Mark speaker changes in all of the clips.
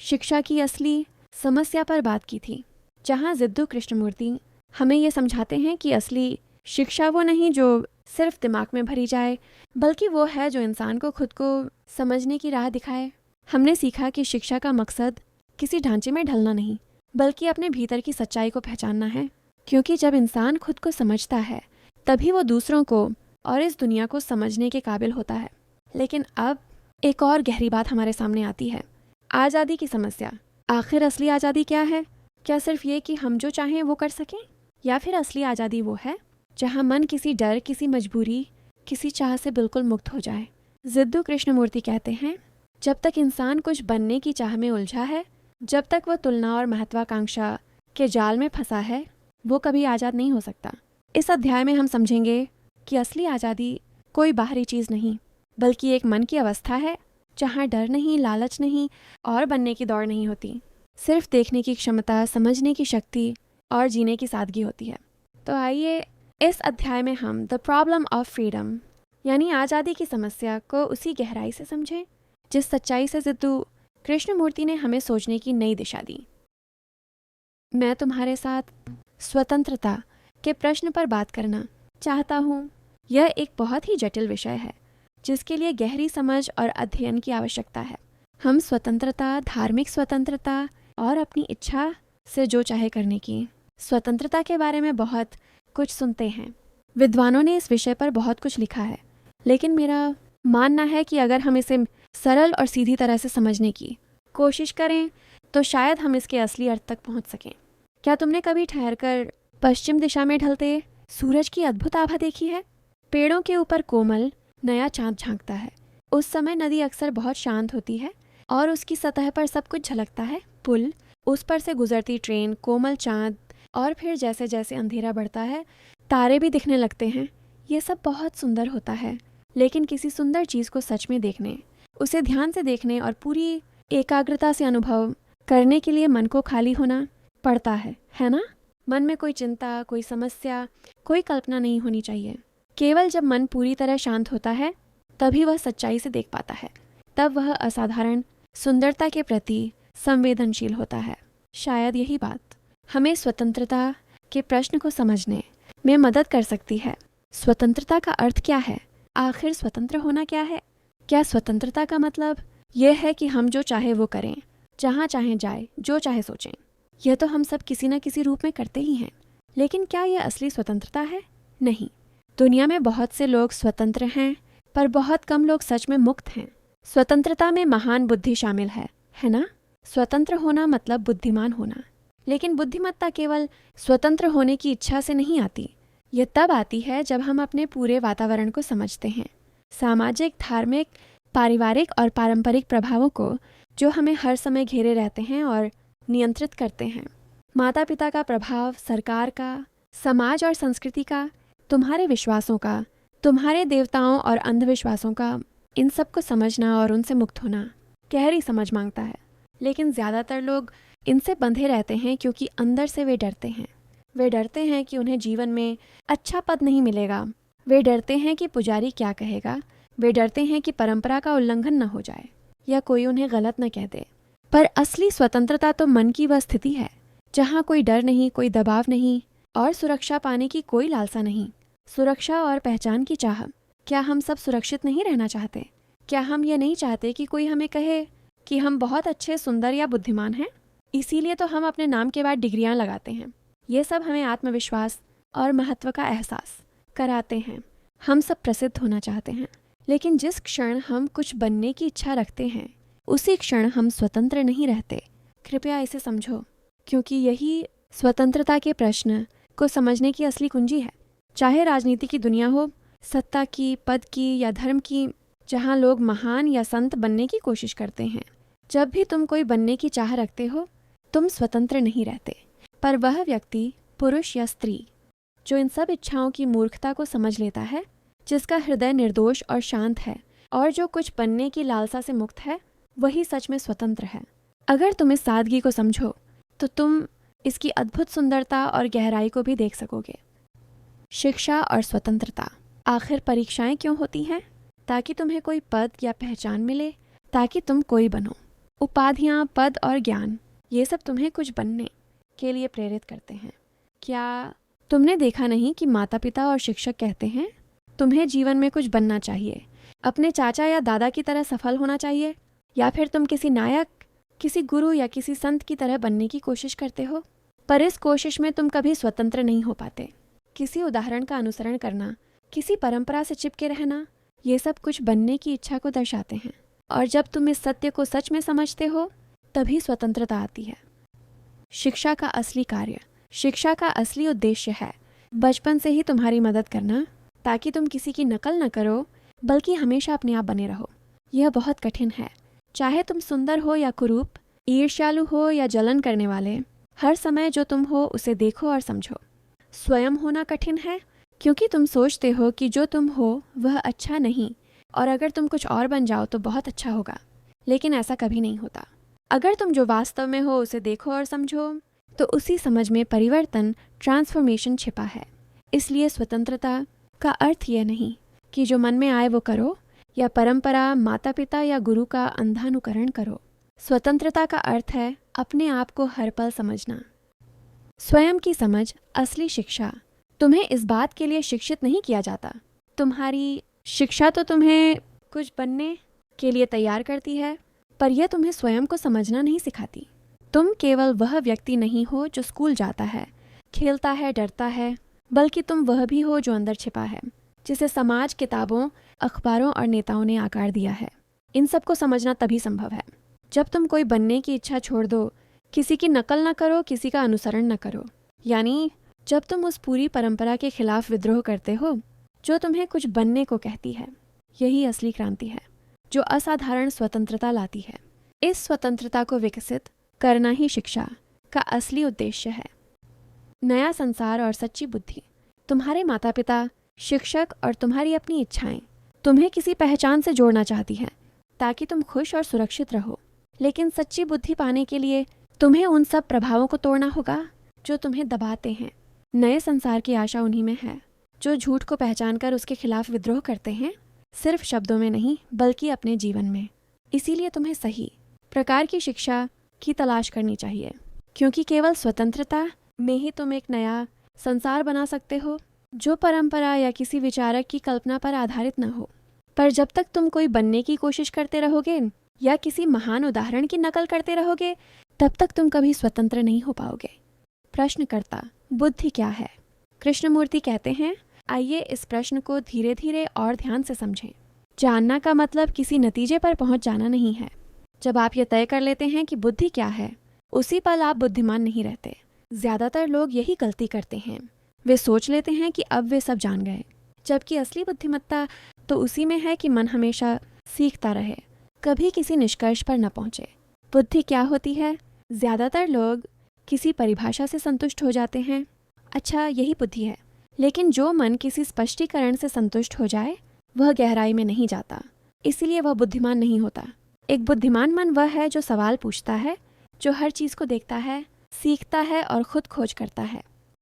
Speaker 1: शिक्षा की असली समस्या पर बात की थी, जहाँ जिद्दू कृष्णमूर्ति हमें ये समझाते हैं कि असली शिक्षा वो नहीं जो सिर्फ दिमाग में भरी जाए, बल्कि वो है जो इंसान को खुद को समझने की राह दिखाए। हमने सीखा कि शिक्षा का मकसद किसी ढांचे में ढलना नहीं, बल्कि अपने भीतर की सच्चाई को पहचानना है, क्योंकि जब इंसान खुद को समझता है तभी वो दूसरों को और इस दुनिया को समझने के काबिल होता है। लेकिन अब एक और गहरी बात हमारे सामने आती है, आज़ादी की समस्या। आखिर असली आज़ादी क्या है? क्या सिर्फ ये कि हम जो चाहें वो कर सकें, या फिर असली आज़ादी वो है जहाँ मन किसी डर, किसी मजबूरी, किसी चाह से बिल्कुल मुक्त हो जाए? जिद्दू कृष्णमूर्ति कहते हैं, जब तक इंसान कुछ बनने की चाह में उलझा है, जब तक वो तुलना और महत्वाकांक्षा के जाल में फंसा है, वो कभी आज़ाद नहीं हो सकता। इस अध्याय में हम समझेंगे कि असली आज़ादी कोई बाहरी चीज़ नहीं, बल्कि एक मन की अवस्था है जहाँ डर नहीं, लालच नहीं और बनने की दौड़ नहीं होती। सिर्फ देखने की क्षमता, समझने की शक्ति और जीने की सादगी होती है। तो आइए इस अध्याय में हम द प्रॉब्लम ऑफ फ्रीडम यानी आज़ादी की समस्या को उसी गहराई से समझें जिस सच्चाई से जिद्दू कृष्णमूर्ति ने हमें सोचने की नई दिशा दी। मैं तुम्हारे साथ स्वतंत्रता के प्रश्न पर बात करना चाहता हूँ। यह एक बहुत ही जटिल विषय है जिसके लिए गहरी समझ और अध्ययन की आवश्यकता है। हम स्वतंत्रता, धार्मिक स्वतंत्रता और अपनी इच्छा से जो चाहे करने की स्वतंत्रता के बारे में बहुत कुछ सुनते हैं। विद्वानों ने इस विषय पर बहुत कुछ लिखा है, लेकिन मेरा मानना है कि अगर हम इसे सरल और सीधी तरह से समझने की कोशिश करें तो शायद हम इसके असली अर्थ तक पहुंच सकें। क्या तुमने कभी ठहरकर पश्चिम दिशा में ढलते सूरज की अद्भुत आभा देखी है? पेड़ों के ऊपर कोमल नया चांद झांकता है। उस समय नदी अक्सर बहुत शांत होती है और उसकी सतह पर सब कुछ झलकता है, पुल, उस पर से गुजरती ट्रेन, कोमल चांद, और फिर जैसे जैसे अंधेरा बढ़ता है तारे भी दिखने लगते हैं। ये सब बहुत सुंदर होता है, लेकिन किसी सुंदर चीज़ को सच में देखने, उसे ध्यान से देखने और पूरी एकाग्रता से अनुभव करने के लिए मन को खाली होना पड़ता है ना? मन में कोई चिंता, कोई समस्या, कोई कल्पना नहीं होनी चाहिए। केवल जब मन पूरी तरह शांत होता है तभी वह सच्चाई से देख पाता है। तब वह असाधारण सुंदरता के प्रति संवेदनशील होता है। शायद यही बात हमें स्वतंत्रता के प्रश्न को समझने में मदद कर सकती है। स्वतंत्रता का अर्थ क्या है? आखिर स्वतंत्र होना क्या है? क्या स्वतंत्रता का मतलब यह है कि हम जो चाहे वो करें, जहाँ चाहे जाए, जो चाहे सोचें? यह तो हम सब किसी न किसी रूप में करते ही हैं, लेकिन क्या यह असली स्वतंत्रता है? नहीं। दुनिया में बहुत से लोग स्वतंत्र हैं, पर बहुत कम लोग सच में मुक्त हैं। स्वतंत्रता में महान बुद्धि शामिल है ना? स्वतंत्र होना मतलब बुद्धिमान होना। लेकिन बुद्धिमत्ता केवल स्वतंत्र होने की इच्छा से नहीं आती। यह तब आती है जब हम अपने पूरे वातावरण को समझते हैं, सामाजिक, धार्मिक, पारिवारिक और पारंपरिक प्रभावों को जो हमें हर समय घेरे रहते हैं और नियंत्रित करते हैं। माता पिता का प्रभाव, सरकार का, समाज और संस्कृति का, तुम्हारे विश्वासों का, तुम्हारे देवताओं और अंधविश्वासों का, इन सब को समझना और उनसे मुक्त होना गहरी समझ मांगता है। लेकिन ज़्यादातर लोग इनसे बंधे रहते हैं क्योंकि अंदर से वे डरते हैं। वे डरते हैं कि उन्हें जीवन में अच्छा पद नहीं मिलेगा। वे डरते हैं कि पुजारी क्या कहेगा। वे डरते हैं कि परंपरा का उल्लंघन न हो जाए या कोई उन्हें गलत न कह दे। पर असली स्वतंत्रता तो मन की वह स्थिति है जहाँ कोई डर नहीं, कोई दबाव नहीं और सुरक्षा पाने की कोई लालसा नहीं। सुरक्षा और पहचान की चाह। क्या हम सब सुरक्षित नहीं रहना चाहते? क्या हम ये नहीं चाहते कि कोई हमें कहे कि हम बहुत अच्छे, सुंदर या बुद्धिमान हैं? इसीलिए तो हम अपने नाम के बाद डिग्रियां लगाते हैं। ये सब हमें आत्मविश्वास और महत्व का एहसास कराते हैं। हम सब प्रसिद्ध होना चाहते हैं, लेकिन जिस क्षण हम कुछ बनने की इच्छा रखते हैं उसी क्षण हम स्वतंत्र नहीं रहते। कृपया इसे समझो, क्योंकि यही स्वतंत्रता के प्रश्न को समझने की असली कुंजी है। चाहे राजनीति की दुनिया हो, सत्ता की, पद की या धर्म की, जहाँ लोग महान या संत बनने की कोशिश करते हैं, जब भी तुम कोई बनने की चाह रखते हो तुम स्वतंत्र नहीं रहते। पर वह व्यक्ति, पुरुष या स्त्री, जो इन सब इच्छाओं की मूर्खता को समझ लेता है, जिसका हृदय निर्दोष और शांत है और जो कुछ बनने की लालसा से मुक्त है, वही सच में स्वतंत्र है। अगर तुम इस सादगी को समझो तो तुम इसकी अद्भुत सुंदरता और गहराई को भी देख सकोगे। शिक्षा और स्वतंत्रता। आखिर परीक्षाएं क्यों होती हैं? ताकि तुम्हें कोई पद या पहचान मिले, ताकि तुम कोई बनो। उपाधियाँ, पद और ज्ञान, ये सब तुम्हें कुछ बनने के लिए प्रेरित करते हैं। क्या तुमने देखा नहीं कि माता पिता और शिक्षक कहते हैं तुम्हें जीवन में कुछ बनना चाहिए, अपने चाचा या दादा की तरह सफल होना चाहिए, या फिर तुम किसी नायक, किसी गुरु या किसी संत की तरह बनने की कोशिश करते हो। पर इस कोशिश में तुम कभी स्वतंत्र नहीं हो पाते। किसी उदाहरण का अनुसरण करना, किसी परंपरा से चिपके रहना, ये सब कुछ बनने की इच्छा को दर्शाते हैं। और जब तुम इस सत्य को सच में समझते हो, तभी स्वतंत्रता आती है। शिक्षा का असली कार्य, शिक्षा का असली उद्देश्य है बचपन से ही तुम्हारी मदद करना, ताकि तुम किसी की नकल न करो, बल्कि हमेशा अपने आप बने रहो। यह बहुत कठिन है। चाहे तुम सुंदर हो या कुरूप, ईर्ष्यालु हो या जलन करने वाले, हर समय जो तुम हो उसे देखो और समझो। स्वयं होना कठिन है, क्योंकि तुम सोचते हो कि जो तुम हो वह अच्छा नहीं, और अगर तुम कुछ और बन जाओ तो बहुत अच्छा होगा। लेकिन ऐसा कभी नहीं होता। अगर तुम जो वास्तव में हो उसे देखो और समझो, तो उसी समझ में परिवर्तन, ट्रांसफॉर्मेशन छिपा है। इसलिए स्वतंत्रता का अर्थ यह नहीं कि जो मन में आए वो करो, या परंपरा, माता पिता या गुरु का अंधानुकरण करो। स्वतंत्रता का अर्थ है अपने आप को हर पल समझना। स्वयं की समझ, असली शिक्षा। तुम्हें इस बात के लिए शिक्षित नहीं किया जाता। तुम्हारी शिक्षा तो तुम्हें कुछ बनने के लिए तैयार करती है, पर यह तुम्हें स्वयं को समझना नहीं सिखाती। तुम केवल वह व्यक्ति नहीं हो जो स्कूल जाता है, खेलता है, डरता है, बल्कि तुम वह भी हो जो अंदर छिपा है, जिसे समाज, किताबों, अखबारों और नेताओं ने आकार दिया है। इन सबको समझना तभी संभव है जब तुम कोई बनने की इच्छा छोड़ दो, किसी की नकल न करो, किसी का अनुसरण न करो। यानी जब तुम उस पूरी परंपरा के खिलाफ विद्रोह करते हो जो तुम्हें कुछ बनने को कहती है। यही असली क्रांति है, जो असाधारण स्वतंत्रता लाती है। इस स्वतंत्रता को विकसित करना ही शिक्षा का असली उद्देश्य है। नया संसार और सच्ची बुद्धि। तुम्हारे माता पिता, शिक्षक और तुम्हारी अपनी इच्छाएं तुम्हें किसी पहचान से जोड़ना चाहती हैं, ताकि तुम खुश और सुरक्षित रहो। लेकिन सच्ची बुद्धि पाने के लिए तुम्हें उन सब प्रभावों को तोड़ना होगा जो तुम्हें दबाते हैं। नए संसार की आशा उन्हीं में है जो झूठ को पहचान कर उसके खिलाफ विद्रोह करते हैं, सिर्फ शब्दों में नहीं बल्कि अपने जीवन में। इसीलिए तुम्हें सही प्रकार की शिक्षा की तलाश करनी चाहिए, क्योंकि केवल स्वतंत्रता में ही तुम एक नया संसार बना सकते हो जो परंपरा या किसी विचारक की कल्पना पर आधारित न हो। पर जब तक तुम कोई बनने की कोशिश करते रहोगे या किसी महान उदाहरण की नकल करते रहोगे, तब तक तुम कभी स्वतंत्र नहीं हो पाओगे। प्रश्नकर्ता, बुद्धि क्या है? कृष्णमूर्ति कहते हैं, आइए इस प्रश्न को धीरे धीरे और ध्यान से समझें। जानना का मतलब किसी नतीजे पर पहुंच जाना नहीं है। जब आप ये तय कर लेते हैं कि बुद्धि क्या है, उसी पल आप बुद्धिमान नहीं रहते। ज्यादातर लोग यही गलती करते हैं। वे सोच लेते हैं कि अब वे सब जान गए, जबकि असली बुद्धिमत्ता तो उसी में है कि मन हमेशा सीखता रहे, कभी किसी निष्कर्ष पर न पहुंचे। बुद्धि क्या होती है? ज्यादातर लोग किसी परिभाषा से संतुष्ट हो जाते हैं, अच्छा यही बुद्धि है। लेकिन जो मन किसी स्पष्टीकरण से संतुष्ट हो जाए, वह गहराई में नहीं जाता, इसीलिए वह बुद्धिमान नहीं होता। एक बुद्धिमान मन वह है जो सवाल पूछता है, जो हर चीज को देखता है, सीखता है और खुद खोज करता है।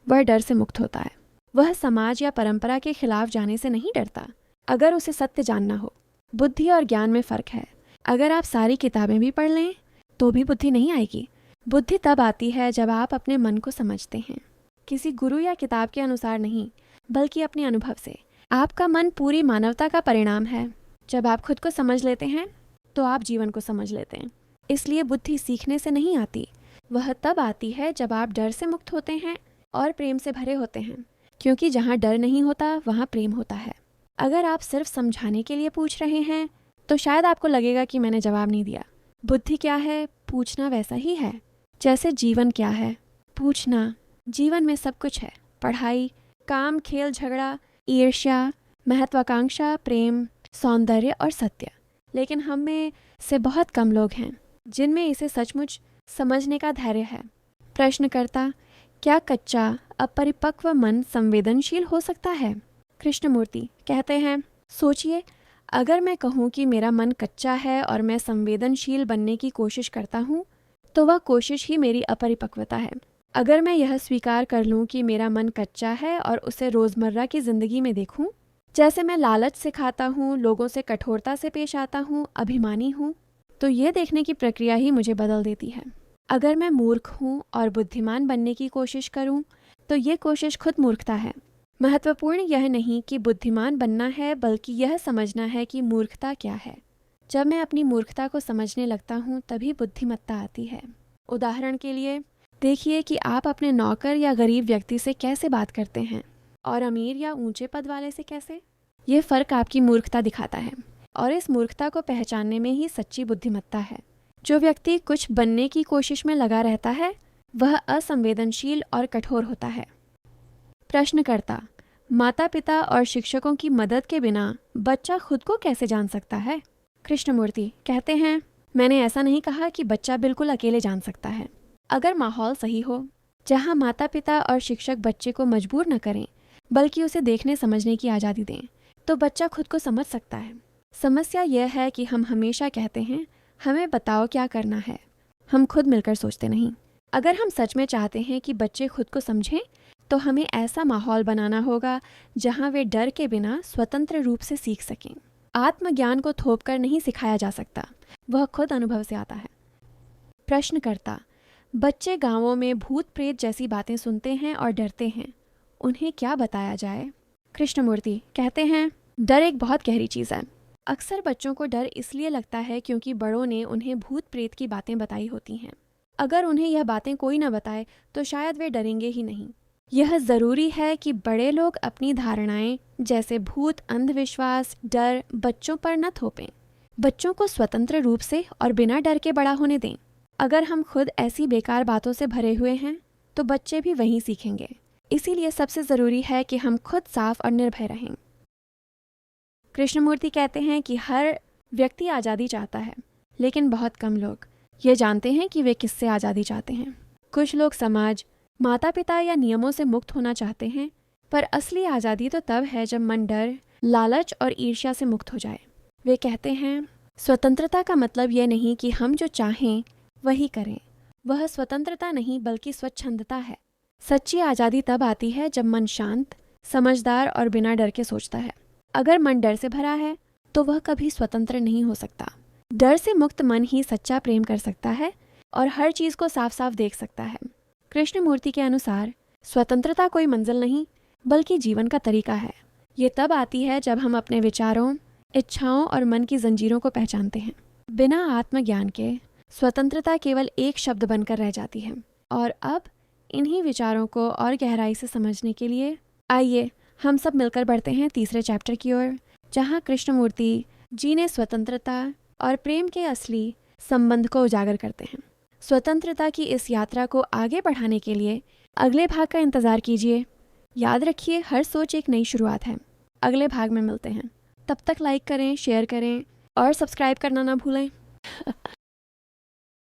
Speaker 1: वह डर से मुक्त होता है। वह समाज या परंपरा के खिलाफ जाने से नहीं डरता, अगर उसे सत्य जानना हो। बुद्धि और ज्ञान में फर्क है। अगर आप सारी किताबें भी पढ़ लें तो भी बुद्धि नहीं आएगी। बुद्धि तब आती है जब आप अपने मन को समझते हैं, किसी गुरु या किताब के अनुसार नहीं, बल्कि अपने अनुभव से। आपका मन पूरी मानवता का परिणाम है। जब आप खुद को समझ लेते हैं तो आप जीवन को समझ लेते हैं। इसलिए बुद्धि सीखने से नहीं आती, वह तब आती है जब आप डर से मुक्त होते हैं और प्रेम से भरे होते हैं, क्योंकि जहाँ डर नहीं होता वहाँ प्रेम होता है। अगर आप सिर्फ समझाने के लिए पूछ रहे हैं तो शायद आपको लगेगा कि मैंने जवाब नहीं दिया। बुद्धि क्या है? पूछना वैसा ही है जैसे जीवन क्या है, पूछना। जीवन में सब कुछ है, पढ़ाई, काम, खेल, झगड़ा, ईर्ष्या, महत्वाकांक्षा, प्रेम, सौंदर्य और सत्य। लेकिन हम में से बहुत कम लोग हैं जिनमें इसे सचमुच समझने का धैर्य है। प्रश्नकर्ता, क्या कच्चा अपरिपक्व मन संवेदनशील हो सकता है? कृष्णमूर्ति कहते हैं, सोचिए, अगर मैं कहूँ कि मेरा मन कच्चा है और मैं संवेदनशील बनने की कोशिश करता हूँ, तो वह कोशिश ही मेरी अपरिपक्वता है। अगर मैं यह स्वीकार कर लूँ कि मेरा मन कच्चा है और उसे रोज़मर्रा की ज़िंदगी में देखूँ, जैसे मैं लालच से खाता हूँ, लोगों से कठोरता से पेश आता हूँ, अभिमानी हूँ, तो ये देखने की प्रक्रिया ही मुझे बदल देती है। अगर मैं मूर्ख हूँ और बुद्धिमान बनने की कोशिश करूँ तो ये कोशिश खुद मूर्खता है। महत्वपूर्ण यह नहीं कि बुद्धिमान बनना है, बल्कि यह समझना है कि मूर्खता क्या है। जब मैं अपनी मूर्खता को समझने लगता हूँ तभी बुद्धिमत्ता आती है। उदाहरण के लिए देखिए कि आप अपने नौकर या गरीब व्यक्ति से कैसे बात करते हैं और अमीर या ऊंचे पद वाले से कैसे। ये फ़र्क आपकी मूर्खता दिखाता है, और इस मूर्खता को पहचानने में ही सच्ची बुद्धिमत्ता है। जो व्यक्ति कुछ बनने की कोशिश में लगा रहता है वह असंवेदनशील और कठोर होता है। प्रश्नकर्ता, माता पिता और शिक्षकों की मदद के बिना बच्चा खुद को कैसे जान सकता है? कृष्णमूर्ति कहते हैं, मैंने ऐसा नहीं कहा कि बच्चा बिल्कुल अकेले जान सकता है। अगर माहौल सही हो, जहाँ माता पिता और शिक्षक बच्चे को मजबूर न करें बल्कि उसे देखने समझने की आज़ादी दें, तो बच्चा खुद को समझ सकता है। समस्या यह है कि हम हमेशा कहते हैं, हमें बताओ क्या करना है। हम खुद मिलकर सोचते नहीं। अगर हम सच में चाहते हैं कि बच्चे खुद को समझें तो हमें ऐसा माहौल बनाना होगा जहाँ वे डर के बिना स्वतंत्र रूप से सीख सकें। आत्मज्ञान को थोपकर नहीं सिखाया जा सकता, वह खुद अनुभव से आता है। प्रश्नकर्ता, बच्चे गांवों में भूत प्रेत जैसी बातें सुनते हैं और डरते हैं, उन्हें क्या बताया जाए? कृष्णमूर्ति कहते हैं, डर एक बहुत गहरी चीज़ है। अक्सर बच्चों को डर इसलिए लगता है क्योंकि बड़ों ने उन्हें भूत प्रेत की बातें बताई होती हैं। अगर उन्हें यह बातें कोई न बताए तो शायद वे डरेंगे ही नहीं। यह ज़रूरी है कि बड़े लोग अपनी धारणाएं जैसे भूत, अंधविश्वास, डर बच्चों पर न थोपें। बच्चों को स्वतंत्र रूप से और बिना डर के बड़ा होने दें। अगर हम खुद ऐसी बेकार बातों से भरे हुए हैं तो बच्चे भी वहीं सीखेंगे। इसीलिए सबसे ज़रूरी है कि हम खुद साफ और निर्भय रहें। कृष्णमूर्ति कहते हैं कि हर व्यक्ति आज़ादी चाहता है, लेकिन बहुत कम लोग ये जानते हैं कि वे किससे आज़ादी चाहते हैं। कुछ लोग समाज, माता पिता या नियमों से मुक्त होना चाहते हैं, पर असली आज़ादी तो तब है जब मन डर, लालच और ईर्ष्या से मुक्त हो जाए। वे कहते हैं, स्वतंत्रता का मतलब यह नहीं कि हम जो चाहें वही करें। वह स्वतंत्रता नहीं बल्कि स्वच्छंदता है। सच्ची आज़ादी तब आती है जब मन शांत, समझदार और बिना डर के सोचता है। अगर मन डर से भरा है तो वह कभी स्वतंत्र नहीं हो सकता। डर से मुक्त मन ही सच्चा प्रेम कर सकता है और हर चीज़ को साफ साफ देख सकता है। कृष्णमूर्ति के अनुसार स्वतंत्रता कोई मंजिल नहीं बल्कि जीवन का तरीका है। ये तब आती है जब हम अपने विचारों, इच्छाओं और मन की जंजीरों को पहचानते हैं। बिना आत्मज्ञान के स्वतंत्रता केवल एक शब्द बनकर रह जाती है। और अब इन्हीं विचारों को और गहराई से समझने के लिए आइए हम सब मिलकर बढ़ते हैं तीसरे चैप्टर की ओर, जहाँ कृष्णमूर्ति जी ने स्वतंत्रता और प्रेम के असली संबंध को उजागर करते हैं। स्वतंत्रता की इस यात्रा को आगे बढ़ाने के लिए अगले भाग का इंतज़ार कीजिए। याद रखिए, हर सोच एक नई शुरुआत है। अगले भाग में मिलते हैं। तब तक लाइक करें, शेयर करें और सब्सक्राइब करना ना भूलें।